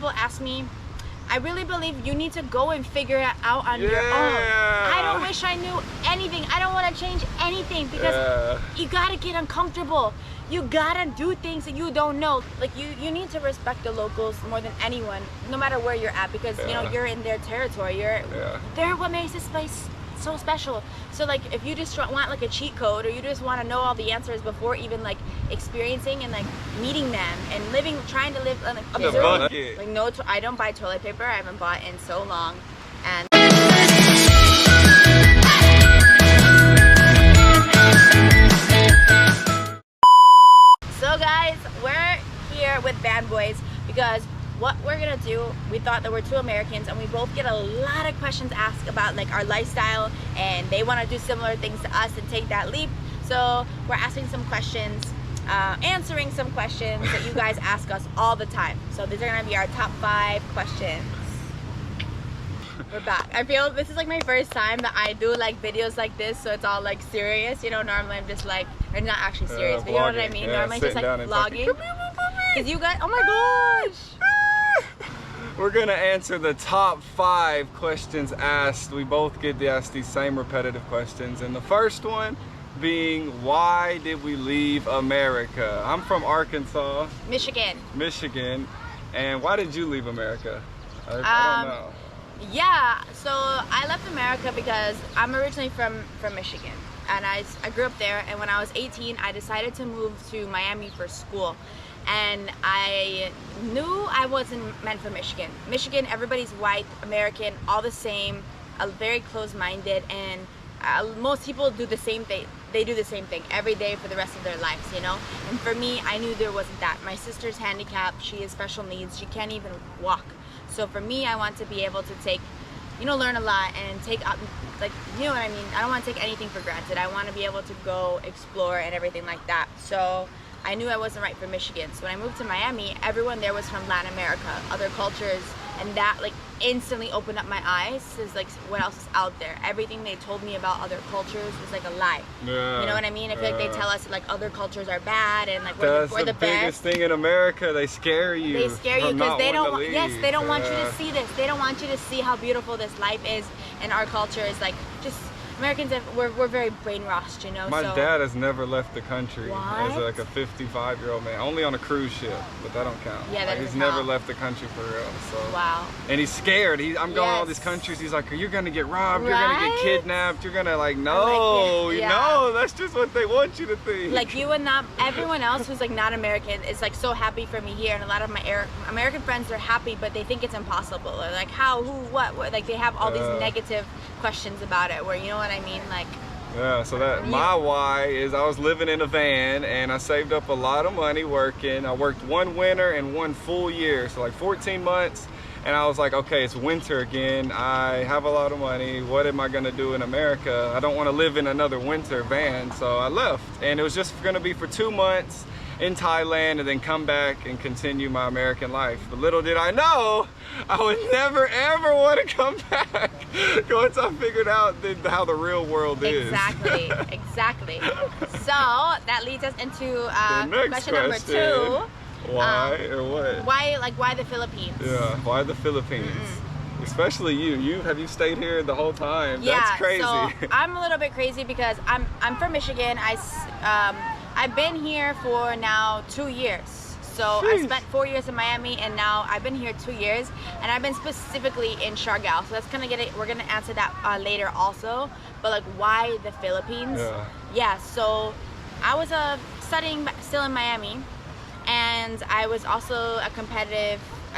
People ask me, I really believe you need to go and figure it out on your own. I don't wish I knew anything. I don't want to change anything because you gotta get uncomfortable. You gotta do things that you don't know. Like you need to respect the locals more than anyone, no matter where you're at, because you know you're in their territory. They're what makes this place so special. So like if you just want like a cheat code, or you just want to know all the answers before even like experiencing and like meeting them and trying to live like no, I don't buy toilet paper. I haven't bought in so long. And so guys, we're here with Vanboys because what we're gonna do, we thought that we're two Americans and we both get a lot of questions asked about like our lifestyle, and they want to do similar things to us and take that leap. So we're asking some questions, answering some questions that you guys ask us all the time. So these are gonna be our top 5 questions. We're back. I feel this is like my first time that I do like videos like this, so it's all like serious. You know, normally I'm just like, or not actually serious, but you know what I mean? Normally I'm just like vlogging. Because you guys, oh my gosh! We're gonna answer the top 5 questions asked. We both get asked these same repetitive questions, and the first one being, why did we leave America? I'm from Arkansas. Michigan. And why did you leave America? I don't know. Yeah, so I left America because I'm originally from Michigan, and I grew up there, and when I was 18 I decided to move to Miami for school. And I knew I wasn't meant for Michigan. Michigan, everybody's white, American, all the same, very close-minded, and most people do the same thing. They do the same thing every day for the rest of their lives, you know? And for me, I knew there wasn't that. My sister's handicapped, she has special needs, she can't even walk. So for me, I want to be able to take, you know, learn a lot and take up, like, you know what I mean? I don't want to take anything for granted. I want to be able to go explore and everything like that. So I knew I wasn't right for Michigan. So when I moved to Miami, everyone there was from Latin America, other cultures, and that like instantly opened up my eyes to like what else is out there. Everything they told me about other cultures was like a lie. You know what I mean? I feel like they tell us like other cultures are bad and like we're the biggest best. thing in America. They scare you. They scare you because they don't. They don't want you to see this. They don't want you to see how beautiful this life is, and our culture is like just. Americans, we're very brainwashed, you know. My dad has never left the country as like a 55-year-old man. Only on a cruise ship, but that don't count. Yeah, that he's never left the country for real. So. Wow. And he's scared. I'm going to all these countries. He's like, you're gonna get robbed. You're gonna get kidnapped. You're gonna like, no, no. That's just what they want you to think. Like you and not everyone else who's like not American is like so happy for me here, and a lot of my American friends are happy, but they think it's impossible. Or like how, who, what? Like they have all these negative questions about it. Where you know what I mean, like. Yeah, so that my why is I was living in a van and I saved up a lot of money working. I worked one winter and one full year, so like 14 months, and I was like, okay, it's winter again. I have a lot of money. What am I gonna do in America? I don't want to live in another winter van, so I left, and it was just gonna be for 2 months in Thailand and then come back and continue my American life. But little did I know, I would never ever want to come back once I figured out how the real world is. Exactly, exactly. So that leads us into question number 2. Why or what? Why the Philippines? Yeah, why the Philippines? Especially you. Have you stayed here the whole time? Yeah, that's crazy. So I'm a little bit crazy because I'm from Michigan. I've been here for now 2 years. So I spent 4 years in Miami, and now I've been here 2 years, and I've been specifically in Siargao. So that's gonna get it. We're gonna answer that later also. But like, why the Philippines? Yeah. So I was studying still in Miami, and I was also I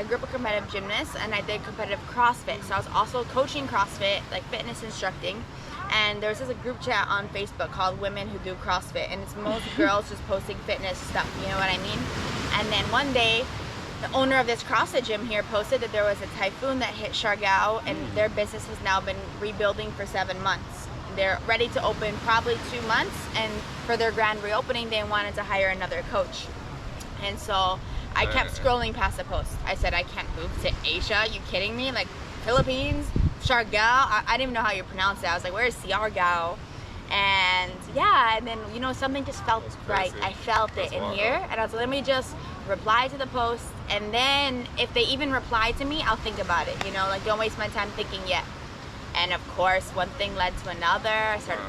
grew up a competitive gymnast, and I did competitive CrossFit. So I was also coaching CrossFit, like fitness instructing. And there's a group chat on Facebook called Women Who Do CrossFit, and it's most girls just posting fitness stuff, you know what I mean? And then one day, the owner of this CrossFit gym here posted that there was a typhoon that hit Siargao, and their business has now been rebuilding for 7 months. They're ready to open probably 2 months, and for their grand reopening, they wanted to hire another coach. And so I kept scrolling past the post. I said, I can't move to Asia. Are you kidding me? Like, Philippines? Siargao, I didn't even know how you pronounce it. I was like, where is Siargao? And yeah, and then, you know, something just felt right. I felt it in here, and I was like, let me just reply to the post, and then if they even reply to me, I'll think about it, you know, like don't waste my time thinking yet. And of course, one thing led to another. I started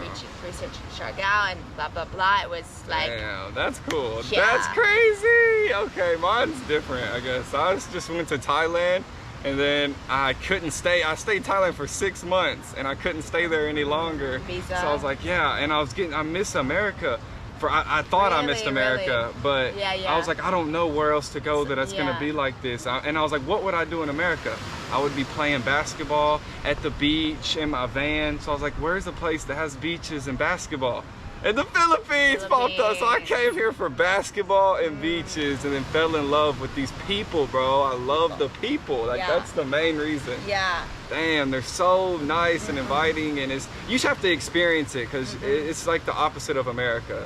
researching Siargao and blah, blah, blah. It was like... Damn, that's cool. Yeah. That's crazy. Okay, mine's different, I guess. I just went to Thailand, and then I couldn't stay. I stayed in Thailand for 6 months, and I couldn't stay there any longer. Visa. So I was like, yeah, and I miss America. I thought I missed America, but I was like, I don't know where else to go that's gonna be like this. And I was like, what would I do in America? I would be playing basketball at the beach in my van. So I was like, where's a place that has beaches and basketball? And the Philippines popped up. So I came here for basketball and beaches, and then fell in love with these people, bro. I love the people. Like that's the main reason. Yeah. Damn, they're so nice and inviting, and you just have to experience it, because it's like the opposite of America.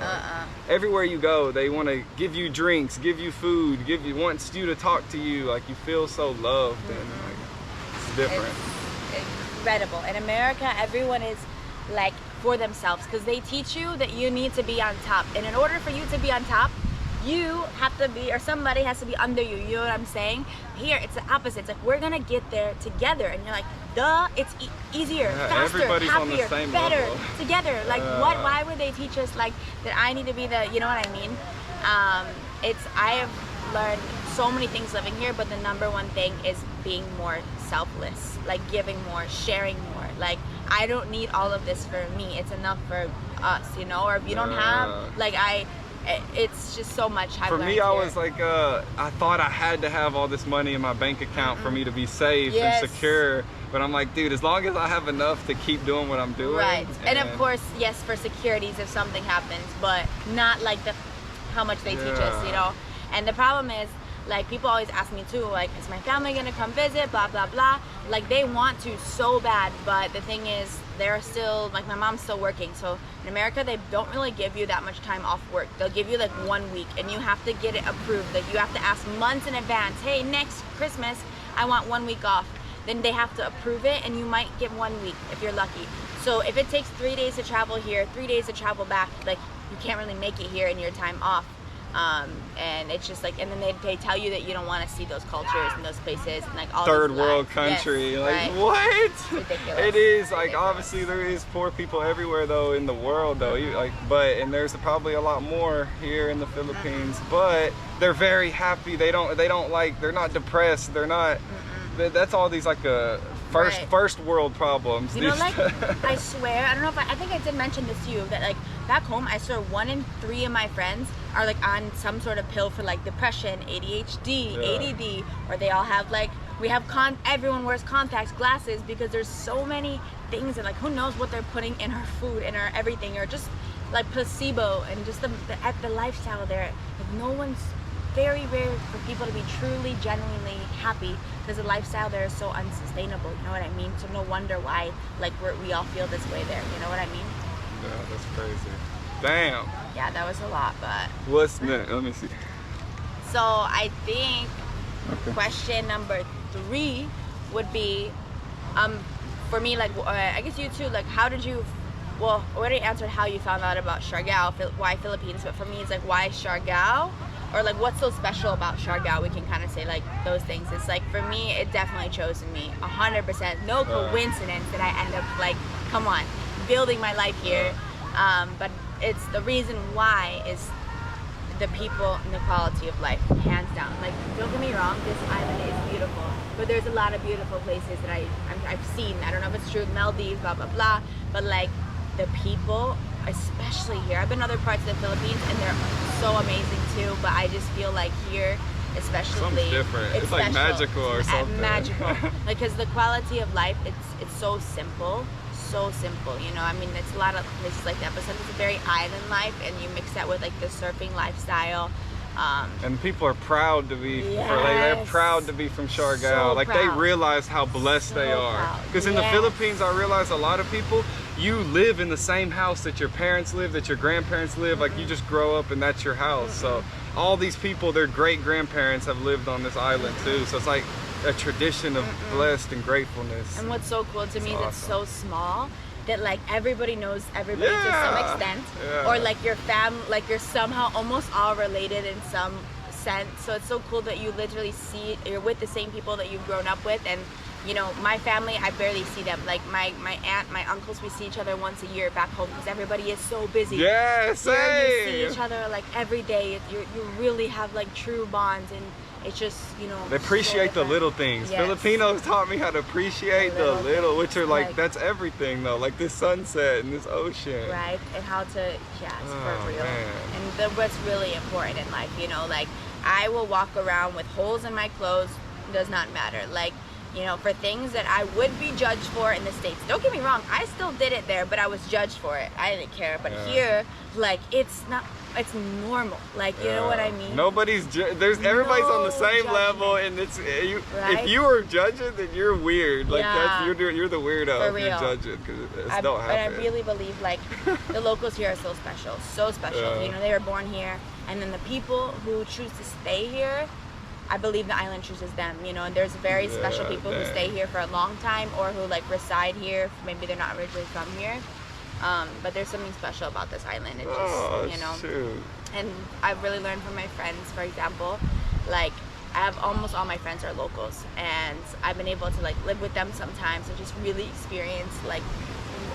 Everywhere you go, they want to give you drinks, give you food, wants you to talk to you, like you feel so loved, and like, it's different. It's incredible. In America, everyone is like for themselves, because they teach you that you need to be on top, and in order for you to be on top, you have to be, or somebody has to be under you, you know what I'm saying? Here, it's the opposite. It's like, we're gonna get there together, and you're like, duh, it's easier, faster, happier, better, level. Together. Like, why would they teach us, like, that I need to be the, you know what I mean? I have learned so many things living here, but the number one thing is being more selfless, like giving more, sharing more. Like, I don't need all of this for me, it's enough for us, you know? Or if you don't have, like, it's just so much. For me, I was like, I thought I had to have all this money in my bank account for me to be safe and secure. But I'm like, dude, as long as I have enough to keep doing what I'm doing. Right. And of course, yes, for securities if something happens, but not like how much they teach us, you know? And the problem is, like, people always ask me too, like, is my family gonna come visit, blah, blah, blah. Like, they want to so bad, but the thing is, they're still, like, my mom's still working. So in America, they don't really give you that much time off work. They'll give you like 1 week, and you have to get it approved. Like, you have to ask months in advance, hey, next Christmas, I want 1 week off. Then they have to approve it, and you might get 1 week if you're lucky. So if it takes 3 days to travel here, 3 days to travel back, like, you can't really make it here in your time off. And it's just like, and then they tell you that you don't want to see those cultures and those places and like all third world country. Yes, like right. What? It's ridiculous. It is like ridiculous. Obviously there is poor people everywhere though in the world though. And there's probably a lot more here in the Philippines. But they're very happy. They're not depressed. They're not. That's all these like first world problems. You know, like, I swear, I don't know if I think I did mention this to you, that like back home, I swear 1 in 3 of my friends are like on some sort of pill for like depression, ADHD, ADD, or they all have like, everyone wears contacts, glasses, because there's so many things, and like who knows what they're putting in our food, in our everything, or just like placebo, and just the lifestyle there. Like, no one's, very rare for people to be truly, genuinely happy, because the lifestyle there is so unsustainable, you know what I mean? So no wonder why, like, we all feel this way there, you know what I mean? Yeah, that's crazy. Damn. Yeah, that was a lot, but... What's next? Let me see. So I think question number 3 would be, for me, like, I guess you too, like, how did you... Well, I already answered how you found out about Siargao, why Philippines, but for me it's like, why Siargao? Or like, what's so special about Siargao? We can kind of say like those things. It's like, for me, it definitely chose me 100%. No coincidence that I end up like, come on, building my life here. But it's the reason why is the people and the quality of life, hands down. Like, don't get me wrong, this island is beautiful, but there's a lot of beautiful places that I've seen. I don't know if it's true, Maldives, blah, blah, blah, but like the people, especially here. I've been in other parts of the Philippines and they're so amazing too, but I just feel like here, especially, something's different. It's like magical or something. Magical, like, because the quality of life, it's so simple, you know. I mean, it's a lot of places like that, but sometimes it's a very island life, and you mix that with like the surfing lifestyle. And people are proud to be, they're proud to be from Siargao. So like, they realize how blessed they are. Because in the Philippines, I realize a lot of people, you live in the same house that your parents live, that your grandparents live. Like, you just grow up and that's your house. So all these people, their great grandparents have lived on this island too. So it's like a tradition of blessed and gratefulness. And what's so cool to me is it's so small that like everybody knows everybody to some extent, or like your family, like you're somehow almost all related in some 100%. So it's so cool that you literally see, you're with the same people that you've grown up with. And you know, my family, I barely see them. Like my aunt, my uncles, we see each other once a year back home because everybody is so busy. Yeah, same. Here you see each other like every day. You really have like true bonds, and it's just, you know, they appreciate so the little things. Yes. Filipinos taught me how to appreciate the little, which are like, like, that's everything though, like this sunset and this ocean. Right, and how to, yeah, it's for real. Man. And what's really important in life, you know, like I will walk around with holes in my clothes, does not matter. Like, you know, for things that I would be judged for in the States. Don't get me wrong, I still did it there, but I was judged for it. I didn't care. But here, like, it's not, it's normal. Like, you know what I mean? Nobody's, everybody's on the same judgment. level, and it's, Right? if you are judging, then you're weird. Like, Yeah. you're the weirdo For if you're real. judging, because it don't But I happen. really believe, like, the locals here are so special. So special. Yeah. You know, they were born here. And then the people who choose to stay here, I believe the island chooses them, you know, and there's very special people who stay here for a long time or who like reside here. Maybe they're not originally from here, but there's something special about this island. It just, you know, shoot. and I've really learned from my friends, for example, like I have almost all my friends are locals, and I've been able to like live with them sometimes and just really experience like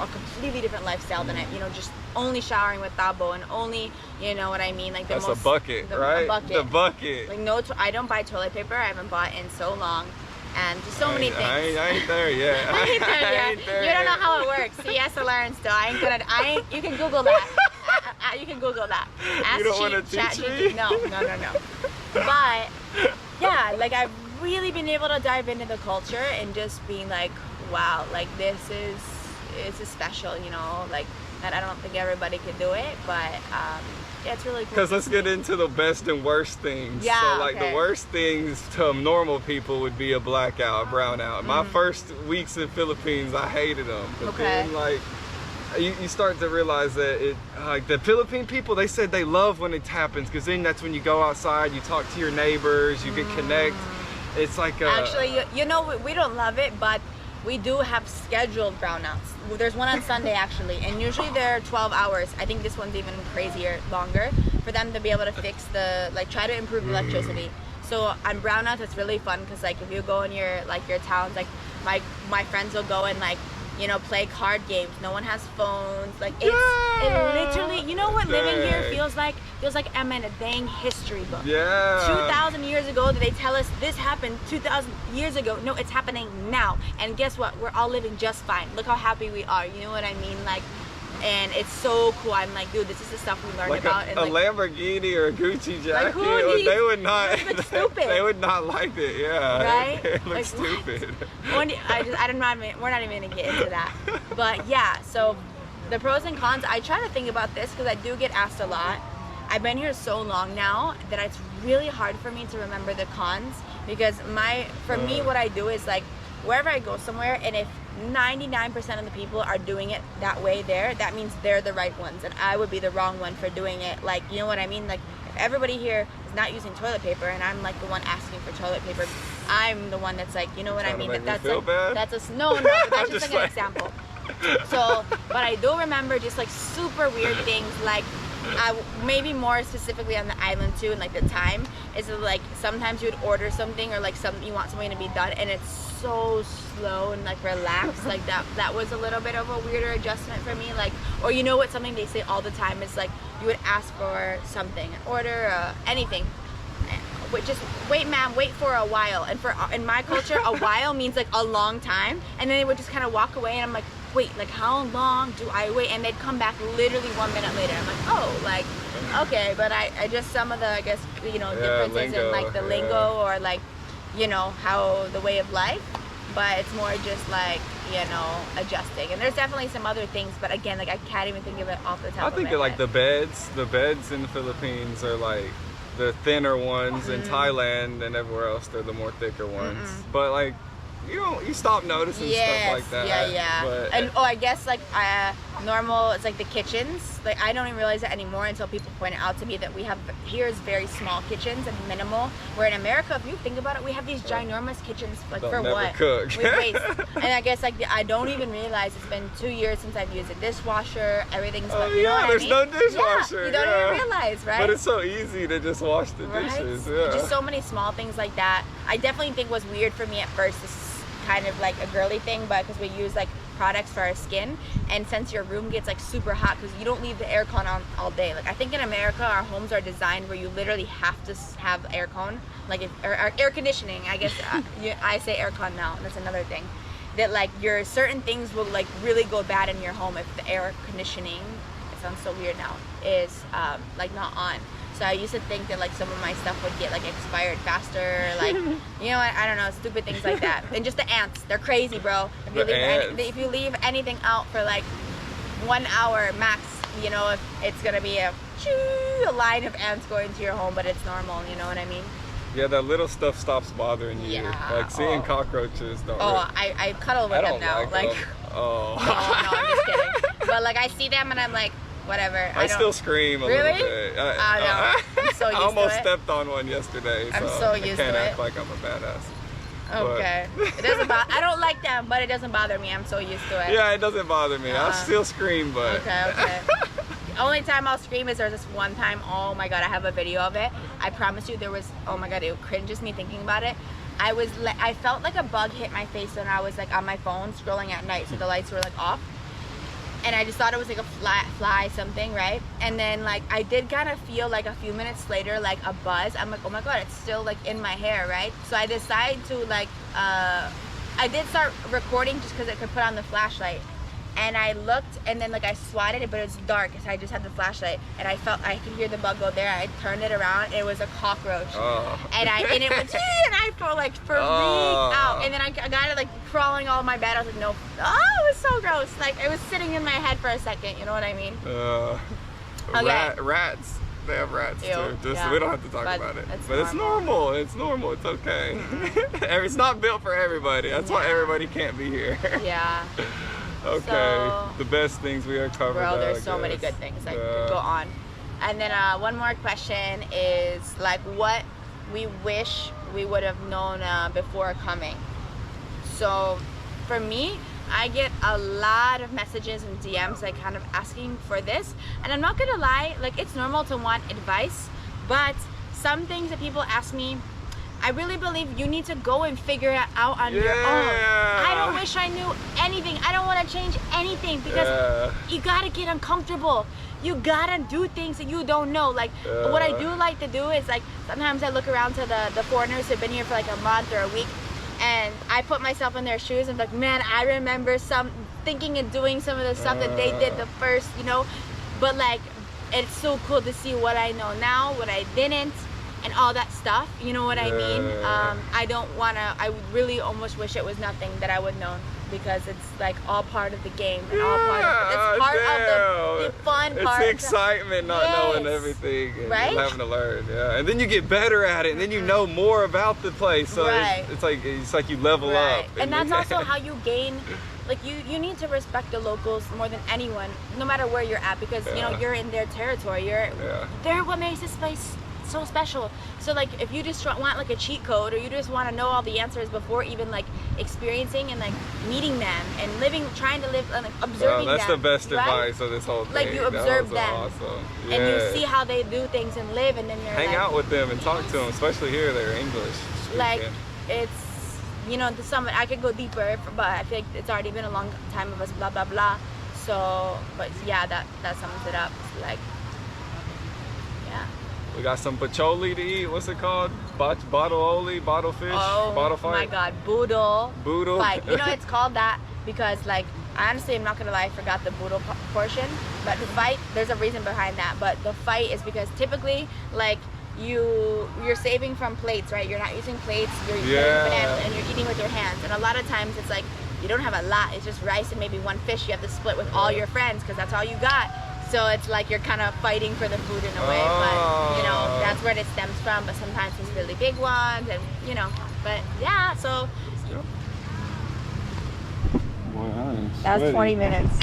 a completely different lifestyle than you know, just only showering with tabo and only, you know what I mean, like That's a bucket, right? A bucket. The bucket. Like no, I don't buy toilet paper. I haven't bought in so long, and just so many things. I ain't there yet. I ain't there yet. You don't know how it works. He has to learn still. You can Google that. You can Google that. Ask You don't want to teach me? No. But yeah, like I've really been able to dive into the culture and just being like, wow, like it's special, you know, like, and I don't think everybody can do it, but yeah, it's really cool. Because let's get into the best and worst things. Yeah, so like the worst things to normal people would be a blackout, a brownout. My first weeks in Philippines, I hated them. But then like, you start to realize that it, like the Philippine people, they said they love when it happens, because then that's when you go outside, you talk to your neighbors, you get connect. It's like actually, you know, we don't love it, but we do have scheduled brownouts. There's one on Sunday actually, and usually they're 12 hours. I think this one's even crazier, longer, for them to be able to fix the, like, try to improve electricity. So on brownouts, it's really fun because like if you go in your towns, like my friends will go and like, you know, play card games. No one has phones. Like it literally, you know what living here feels like? Feels like I'm in a dang history book. Yeah. 2,000 years ago, did they tell us this happened 2,000 years ago? No, it's happening now. And guess what? We're all living just fine. Look how happy we are. You know what I mean? Like, and it's so cool. I'm like, dude, this is the stuff we learned like about. A Lamborghini or a Gucci jacket. Like, who needs, they would not. it looks stupid. They would not like it. Yeah. Right? It looks Like, stupid. we're not even gonna get into that. But yeah, so the pros and cons. I try to think about this because I do get asked a lot. I've been here so long now that it's really hard for me to remember the cons, because for me, what I do is like wherever I go somewhere, and if 99% of the people are doing it that way there, that means they're the right ones and I would be the wrong one for doing it. Like, you know what I mean? Like if everybody here is not using toilet paper and I'm like the one asking for toilet paper, I'm the one that's like, you know what I mean? That's like, no, but that's just like an example. So, but I do remember just like super weird things, like maybe more specifically on the island too, and like the time is like sometimes you would order something or like you want something to be done and it's so slow and like relaxed. Like that was a little bit of a weirder adjustment for me. Like, or you know what, something they say all the time is like you would ask for something, order anything, just wait ma'am, wait for a while. And in my culture a while means like a long time, and then they would just kind of walk away and I'm like, wait, like how long do I wait? And they'd come back literally 1 minute later. I'm like, oh, like, okay. But I just, some of the, I guess, you know, differences in like the lingo or like, you know, how the way of life. But it's more just like, you know, adjusting. And there's definitely some other things, but again, like I can't even think of it off the top of my head. I think like the beds in the Philippines are like the thinner ones. In Thailand and everywhere else, they're the more thicker ones. But like, you stop noticing stuff like that. Yeah. But, and I guess like normal, it's like the kitchens. Like I don't even realize it anymore until people point it out to me that we have here is very small kitchens and minimal. Where in America, if you think about it, we have these ginormous kitchens. Like Don't for never what? cook. We waste. And I guess like I don't even realize it's been 2 years since I've used a dishwasher. Everything's you know what there's I mean? no dishwasher. Yeah, you don't even realize, right? But it's so easy to just wash the dishes. Yeah. Just so many small things like that. I definitely think was weird for me at first. This is kind of like a girly thing, but because we use like products for our skin, and since your room gets like super hot because you don't leave the aircon on all day. Like I think in America our homes are designed where you literally have to have aircon, like or air conditioning. I guess I say aircon now. That's another thing. That like your certain things will like really go bad in your home if the air conditioning, it sounds so weird now, is like not on. So I used to think that like some of my stuff would get like expired faster, like you know what, I don't know, stupid things like that. And just the ants, they're crazy, bro. If you leave anything out for like 1 hour max, you know, if it's gonna be a line of ants going to your home, but it's normal, you know what I mean? Yeah, that little stuff stops bothering you. Yeah. Like seeing cockroaches don't I cuddle with them now. Like oh. no, I'm just kidding. But like I see them and I'm like, whatever. I still scream a little bit. No, I'm so used I almost to it. stepped on one yesterday, I'm so used I can't to act it. like I'm a badass. Okay. It doesn't bother. I don't like them, but it doesn't bother me. I'm so used to it. Yeah, it doesn't bother me. I'll still scream, but. Okay. The only time I'll scream is there's this one time, oh my god, I have a video of it. I promise you there was, oh my god, it cringes me thinking about it. I felt like a bug hit my face when I was like on my phone scrolling at night, so the lights were like off. And I just thought it was like a fly something, right? And then like I did kind of feel like a few minutes later like a buzz. I'm like, oh my god, it's still like in my hair, right? So I decided to like I did start recording just because I could put on the flashlight. And I looked and then like I swatted it, but it was dark, so I just had the flashlight and I felt I could hear the bug go there. I turned it around and it was a cockroach. And it went and I felt like freaked out. And then I got it like crawling all my bed. I was like, no, it was so gross. Like it was sitting in my head for a second, you know what I mean? Rats. They have rats too. We don't have to talk about it. But it's normal. It's normal. It's okay. It's not built for everybody. That's why everybody can't be here. Yeah. Okay, so, the best things we are covered. Bro, there's so many good things that could go on. And then one more question is like what we wish we would have known before coming. So for me, I get a lot of messages and DMs like kind of asking for this. And I'm not gonna lie, like it's normal to want advice, but some things that people ask me, I really believe you need to go and figure it out on your own. I don't wish I knew anything. I don't want to change anything because you gotta get uncomfortable. You gotta do things that you don't know. Like what I do like to do is like sometimes I look around to the foreigners who've been here for like a month or a week, and I put myself in their shoes and like, man, I remember thinking and doing some of the stuff that they did the first, you know. But like it's so cool to see what I know now, what I didn't, and all that stuff, you know what I mean? I would really almost wish it was nothing that I would have known, because it's like all part of the game and all part of the fun part. It's the excitement, not knowing everything and having to learn. Yeah, and then you get better at it, and then you know more about the place. So it's like you level up. And that's also how you gain. Like you need to respect the locals more than anyone, no matter where you're at, because you know you're in their territory. They're what makes this place so special. So like if you just want like a cheat code, or you just want to know all the answers before even like experiencing and like meeting them and trying to live and like, observing them. That's the best advice of this whole thing. Like you observe them, awesome. And you see how they do things and live, and then you're hang out with them and talk to them, especially here they're English speaking. Like it's, you know, I could go deeper, but I feel like it's already been a long time of us blah blah blah. So but yeah, that sums it up. It's like we got some pacholi to eat. What's it called? Bottle fish? Bottle fight? Oh my god, boodle fight. You know it's called that because like honestly, I'm not gonna lie, I forgot the boodle portion. But the fight, there's a reason behind that. But the fight is because typically like you're saving from plates, right? You're not using plates, you're using bananas and you're eating with your hands. And a lot of times it's like you don't have a lot, it's just rice and maybe one fish you have to split with all your friends because that's all you got. So it's like you're kind of fighting for the food in a way, but you know, that's where it stems from. But sometimes it's really big ones, and you know, but yeah, so. That was 20 minutes.